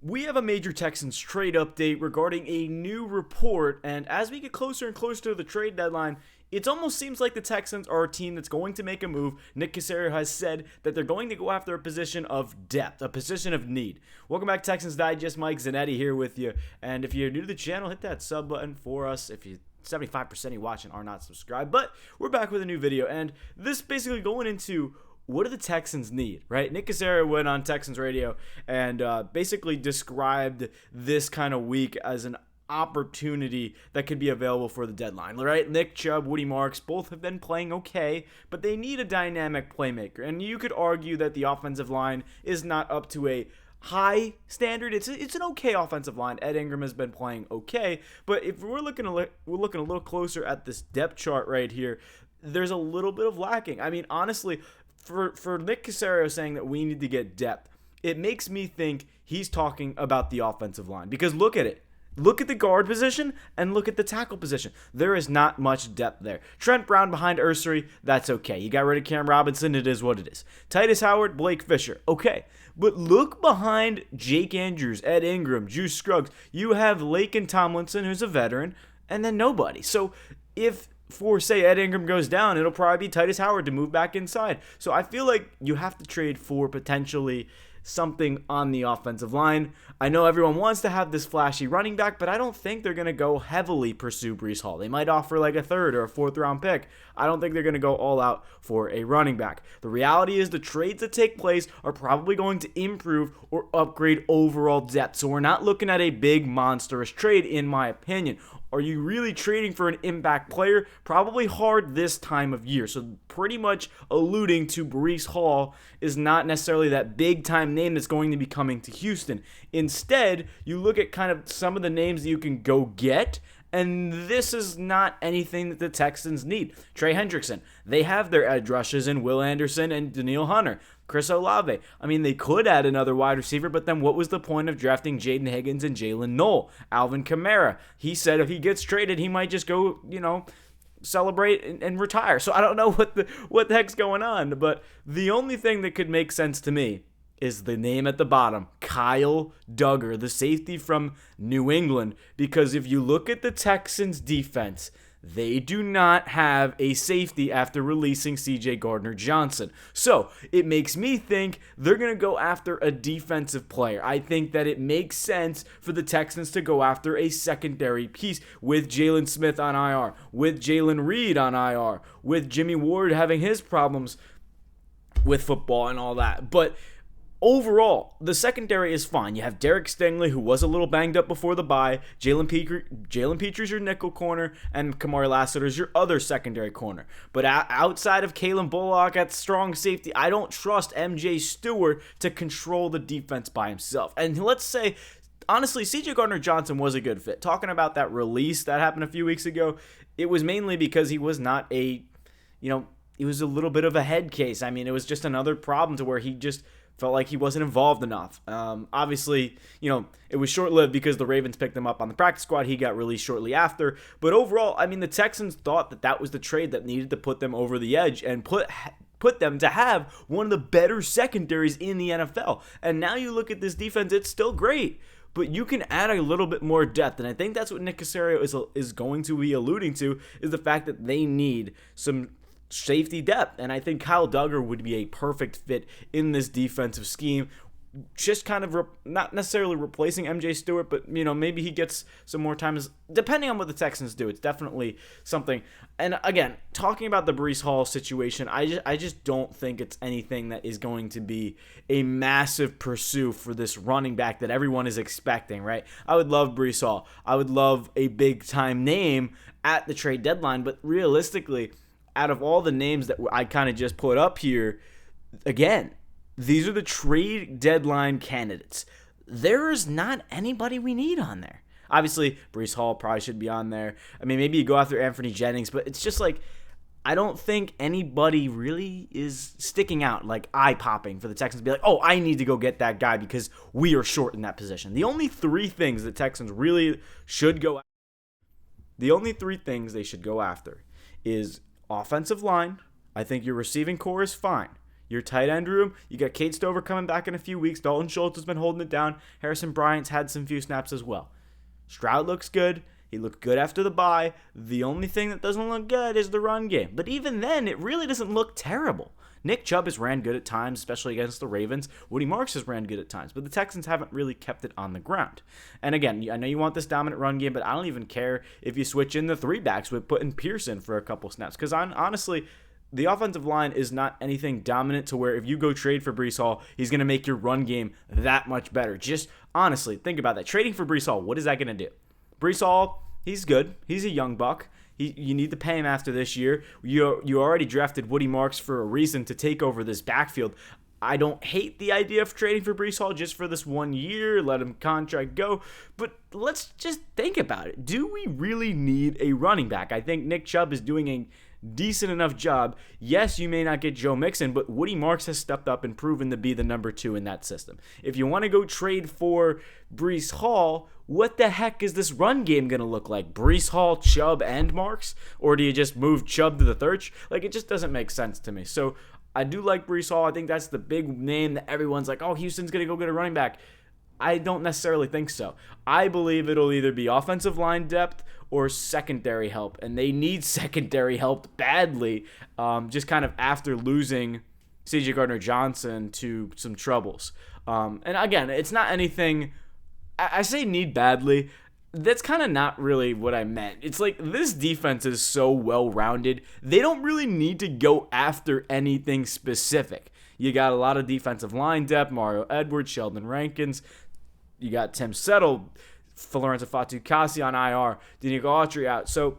We have a major Texans trade update regarding a new report, and as we get closer and closer to the trade deadline, it almost seems like the Texans are a team that's going to make a move. Nick Caserio has said that they're going to go after a position of depth, a position of need. Welcome back, Texans Digest. Mike Zanetti here with you, and if you're new to the channel, hit that sub button for us. If you 75% of you watching are not subscribed, but we're back with a new video, and this basically going into what do the Texans need, right? Nick Caserio went on Texans radio and basically described this kind of week as an opportunity that could be available for the deadline, right? Nick Chubb, Woody Marks, both have been playing okay, but they need a dynamic playmaker. And you could argue that the offensive line is not up to a high standard. It's an okay offensive line. Ed Ingram has been playing okay, but if we're looking a little closer at this depth chart right here, there's a little bit of lacking. I mean, honestly, for Nick Caserio saying that we need to get depth, it makes me think he's talking about the offensive line, because look at it. Look at the guard position and look at the tackle position. There is not much depth there. Trent Brown behind Ursary, that's okay. You got rid of Cam Robinson, it is what it is. Titus Howard, Blake Fisher, okay. But look behind Jake Andrews, Ed Ingram, Juice Scruggs. You have Laken Tomlinson, who's a veteran, and then nobody. So if, for say, Ed Ingram goes down, it'll probably be Titus Howard to move back inside. So I feel like you have to trade for potentially something on the offensive line. I know everyone wants to have this flashy running back, but I don't think they're going to go heavily pursue Breece Hall. They might offer like a third or a fourth round pick. I don't think they're going to go all out for a running back. The reality is the trades that take place are probably going to improve or upgrade overall depth. So we're not looking at a big monstrous trade, in my opinion. Are you really trading for an impact player? Probably hard this time of year. So pretty much alluding to Breece Hall is not necessarily that big time name that's going to be coming to Houston. Instead, you look at kind of some of the names that you can go get, and this is not anything that the Texans need. Trey Hendrickson, they have their edge rushes in Will Anderson and Danielle Hunter. Chris Olave. I mean, they could add another wide receiver, but then what was the point of drafting Jaden Higgins and Jalen Knoll? Alvin Kamara, he said if he gets traded, he might just go, celebrate and retire. So I don't know what the heck's going on, but the only thing that could make sense to me is the name at the bottom, Kyle Duggar, the safety from New England, because if you look at the Texans defense, they do not have a safety after releasing C.J. Gardner-Johnson. So it makes me think they're going to go after a defensive player. I think that it makes sense for the Texans to go after a secondary piece with Jalen Smith on IR, with Jalen Reed on IR, with Jimmy Ward having his problems with football and all that. But overall, the secondary is fine. You have Derek Stingley, who was a little banged up before the bye. Jalen Pitre is your nickel corner, and Kamari Lassiter is your other secondary corner. But outside of Kalen Bullock at strong safety, I don't trust MJ Stewart to control the defense by himself. And let's say, honestly, C.J. Gardner-Johnson was a good fit. Talking about that release that happened a few weeks ago, it was mainly because he was not he was a little bit of a head case. I mean, it was just another problem to where he just felt like he wasn't involved enough. Obviously, it was short-lived because the Ravens picked him up on the practice squad. He got released shortly after. But overall, I mean, the Texans thought that was the trade that needed to put them over the edge and put them to have one of the better secondaries in the NFL. And now you look at this defense, it's still great, but you can add a little bit more depth. And I think that's what Nick Caserio is going to be alluding to, is the fact that they need some safety depth, and I think Kyle Duggar would be a perfect fit in this defensive scheme. Just kind of not necessarily replacing MJ Stewart, but maybe he gets some more time, depending on what the Texans do. It's definitely something. And again, talking about the Breece Hall situation, I just don't think it's anything that is going to be a massive pursuit for this running back that everyone is expecting, right? I would love Breece Hall. I would love a big time name at the trade deadline, but realistically, out of all the names that I kind of just put up here, again, these are the trade deadline candidates. There is not anybody we need on there. Obviously, Breece Hall probably should be on there. I mean, maybe you go after Anthony Jennings, but it's just like, I don't think anybody really is sticking out, like eye-popping for the Texans to be like, oh, I need to go get that guy because we are short in that position. The only three things the Texans really should go after is offensive line. I think your receiving core is fine. Your tight end room, you got Kate Stover coming back in a few weeks. Dalton Schultz has been holding it down. Harrison Bryant's had some few snaps as well. Stroud looks good. He looked good after the bye. The only thing that doesn't look good is the run game. But even then, it really doesn't look terrible. Nick Chubb has ran good at times, especially against the Ravens. Woody Marks has ran good at times, but the Texans haven't really kept it on the ground. And again, I know you want this dominant run game, but I don't even care if you switch in the three backs with putting Pierce in for a couple snaps. Because honestly, the offensive line is not anything dominant to where if you go trade for Breece Hall, he's going to make your run game that much better. Just honestly, think about that. Trading for Breece Hall, what is that going to do? Breece Hall, he's good. He's a young buck. You need to pay him after this year. You already drafted Woody Marks for a reason to take over this backfield. I don't hate the idea of trading for Breece Hall just for this 1 year, let him contract go, but let's just think about it. Do we really need a running back? I think Nick Chubb is doing a decent enough job. Yes, you may not get Joe Mixon, but Woody Marks has stepped up and proven to be the number 2 in that system. If you want to go trade for Breece Hall, what the heck is this run game going to look like? Breece Hall, Chubb, and Marks? Or do you just move Chubb to the third? Like, it just doesn't make sense to me. So I do like Breece Hall. I think that's the big name that everyone's like, oh, Houston's going to go get a running back. I don't necessarily think so. I believe it'll either be offensive line depth or secondary help, and they need secondary help badly, just kind of after losing C.J. Gardner-Johnson to some troubles. And again, it's not anything, I say need badly, that's kind of not really what I meant. It's like this defense is so well-rounded, they don't really need to go after anything specific. You got a lot of defensive line depth, Mario Edwards, Sheldon Rankins. You got Tim Settle, Lorenzo Fatukasi on IR, DeMeco Autry out. So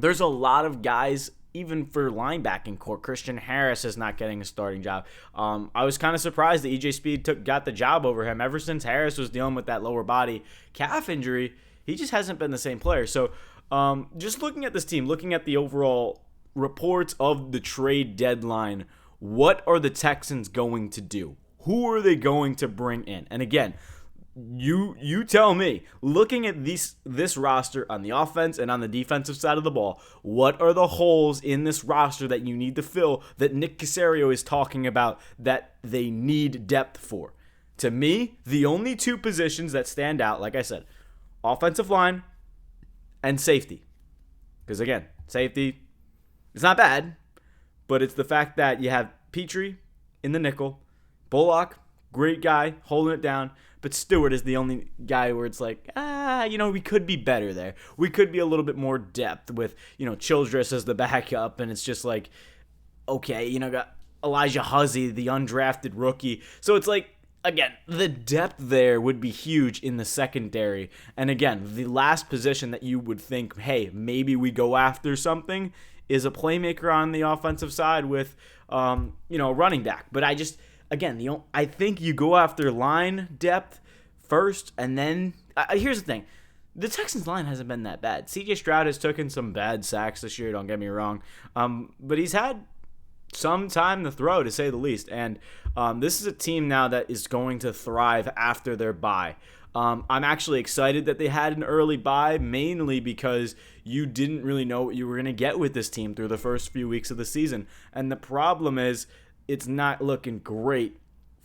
there's a lot of guys, even for linebacking core. Christian Harris is not getting a starting job. I was kind of surprised that EJ Speed got the job over him. Ever since Harris was dealing with that lower body calf injury, he just hasn't been the same player. So just looking at this team, looking at the overall reports of the trade deadline, what are the Texans going to do? Who are they going to bring in? And again, you tell me, looking at this roster on the offense and on the defensive side of the ball, what are the holes in this roster that you need to fill that Nick Caserio is talking about that they need depth for? To me, the only two positions that stand out, like I said, offensive line and safety. Because again, safety, it's not bad, but it's the fact that you have Pitre in the nickel, Bullock, great guy, holding it down, but Stewart is the only guy where it's like, we could be better there. We could be a little bit more depth with, Childress as the backup, and it's just like, okay, got Elijah Huzzy, the undrafted rookie. So it's like, again, the depth there would be huge in the secondary. And again, the last position that you would think, hey, maybe we go after something is a playmaker on the offensive side with, running back. But I think you go after line depth first, and then here's the thing. The Texans line hasn't been that bad. C.J. Stroud has taken some bad sacks this year, don't get me wrong. But he's had some time to throw, to say the least. And this is a team now that is going to thrive after their bye. I'm actually excited that they had an early bye, mainly because you didn't really know what you were going to get with this team through the first few weeks of the season. And the problem is, it's not looking great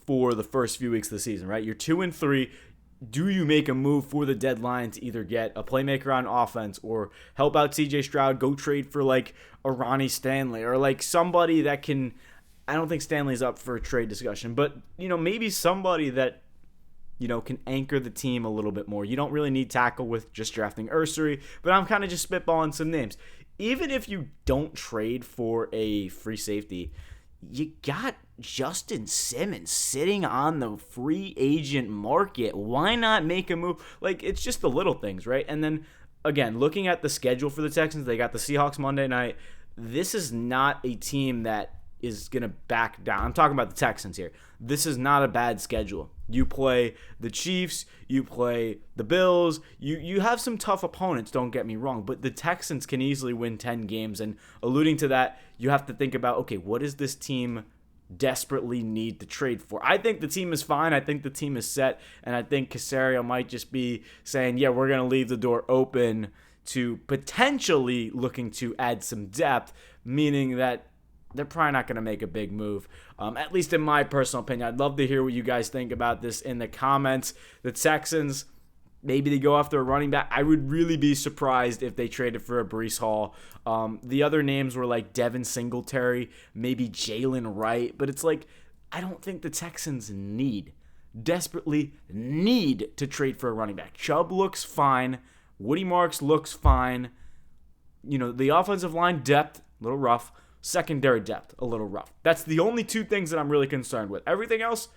for the first few weeks of the season, right? You're 2-3. Do you make a move for the deadline to either get a playmaker on offense or help out CJ Stroud, go trade for like a Ronnie Stanley or like somebody that can, I don't think Stanley's up for a trade discussion, but maybe somebody that can anchor the team a little bit more. You don't really need tackle with just drafting Ursery, but I'm kind of just spitballing some names. Even if you don't trade for a free safety, you got Justin Simmons sitting on the free agent market. Why not make a move? Like, it's just the little things, right? And then, again, looking at the schedule for the Texans, they got the Seahawks Monday night. This is not a team that is going to back down. I'm talking about the Texans here. This is not a bad schedule. You play the Chiefs, you play the Bills, you have some tough opponents, don't get me wrong, but the Texans can easily win 10 games, and alluding to that, you have to think about, okay, what does this team desperately need to trade for? I think the team is fine. I think the team is set, and I think Caserio might just be saying, yeah, we're going to leave the door open to potentially looking to add some depth, meaning that they're probably not going to make a big move, at least in my personal opinion. I'd love to hear what you guys think about this in the comments. The Texans, maybe they go after a running back. I would really be surprised if they traded for a Breece Hall. The other names were like Devin Singletary, maybe Jalen Wright, but it's like I don't think the Texans desperately need to trade for a running back. Chubb looks fine. Woody Marks looks fine. The offensive line depth, a little rough. Secondary depth, a little rough. That's the only two things that I'm really concerned with. Everything else,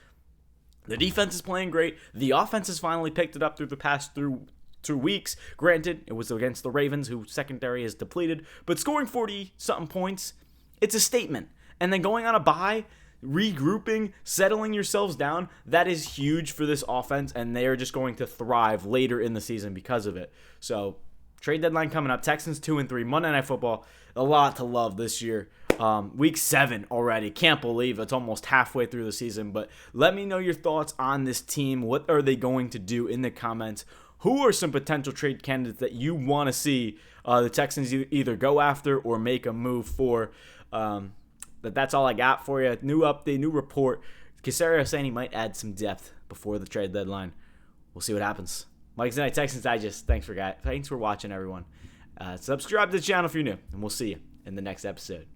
the defense is playing great. The offense has finally picked it up through the past through 2 weeks. Granted, it was against the Ravens, whose secondary is depleted. But scoring 40-something points, it's a statement. And then going on a bye, regrouping, settling yourselves down, that is huge for this offense. And they are just going to thrive later in the season because of it. So, trade deadline coming up. Texans 2-3. Monday Night Football. A lot to love this year. Week 7 already. Can't believe it's almost halfway through the season. But let me know your thoughts on this team. What are they going to do in the comments? Who are some potential trade candidates that you want to see the Texans either go after or make a move for? That's all I got for you. New update, new report. Caserio saying he might add some depth before the trade deadline. We'll see what happens. Mike Zanetti, Texans Digest. Thanks for watching, everyone. Subscribe to the channel if you're new, and we'll see you in the next episode.